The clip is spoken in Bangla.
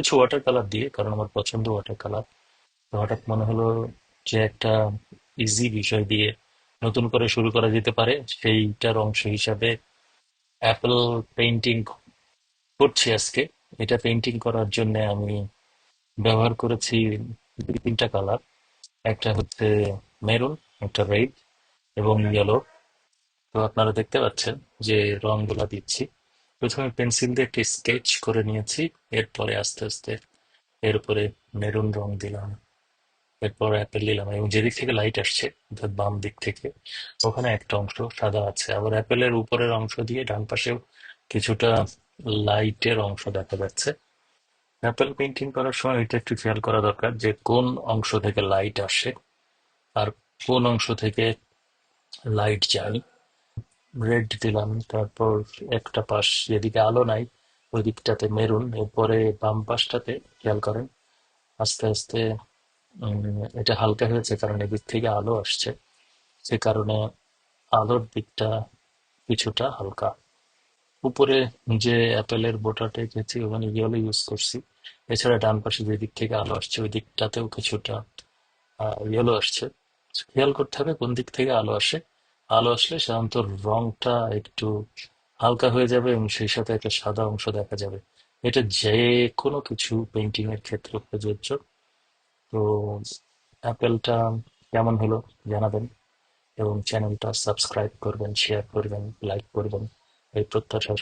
কিছু ওয়াটার কালার দিয়ে, কারণ আমার পছন্দ ওয়াটার কালার। তো হঠাৎ মনে হলো যে একটা ইজি বিষয় দিয়ে নতুন করে শুরু করা যেতে পারে, সেইটার অংশ হিসাবে অ্যাপেল পেইন্টিং করছি আজকে। এটা পেইন্টিং করার জন্য আমি ব্যবহার করেছি দুই তিনটা কালার। একটা হচ্ছে মেরুন, একটা রেড এবং ইয়েলো। তো আপনারা দেখতে পাচ্ছেন যে রংগুলা দিচ্ছি। প্রথমে পেন্সিল দিয়ে একটি স্কেচ করে নিয়েছি, এরপরে আস্তে আস্তে এর উপরে মেরুন রং দিলাম, এরপর অ্যাপেল দিলাম, এবং যেদিক থেকে লাইট আসছে অর্থাৎ বাম দিক থেকে ওখানে একটা অংশ সাদা আছে। আবার অ্যাপেলের উপরের অংশ দিয়ে ডান পাশেও কিছুটা লাইটের অংশ দেখা যাচ্ছে। অ্যাপেল পেইন্টিং করার সময় এটা একটু খেয়াল করা দরকার যে কোন অংশ থেকে লাইট আসে আর কোন অংশ থেকে লাইট যায়। রেড দিলাম, তারপর একটা পাশ যেদিকে আলো নাই ওই দিকটাতে মেরুন, এরপরে বাম পাশটাতে খেয়াল করেন আস্তে আস্তে এটা হালকা হয়েছে কারণ এদিক থেকে আলো আসছে, সে কারণে আলোর দিকটা কিছুটা হালকা। উপরে যে অ্যাপেলের বোটাটা এঁকেছি ওখানে ইয়েলো ইউজ করছি। এছাড়া ডান পাশে যে দিক থেকে আলো আসছে ওই দিকটাতেও কিছুটা ইয়েলো আসছে। খেয়াল করতে হবে কোন দিক থেকে আলো আসে। আলো আসলে সাধারণত রংটা একটু হালকা হয়ে যাবে এবং সেই সাথে একটা সাদা অংশ দেখা যাবে। এটা যে কোনো কিছু পেইন্টিং এর ক্ষেত্রে প্রযোজ্য। তো অ্যাপেলটা কেমন হলো জানাবেন, এবং চ্যানেলটা সাবস্ক্রাইব করবেন, শেয়ার করবেন, লাইক করবেন, এই প্রত্যাশা।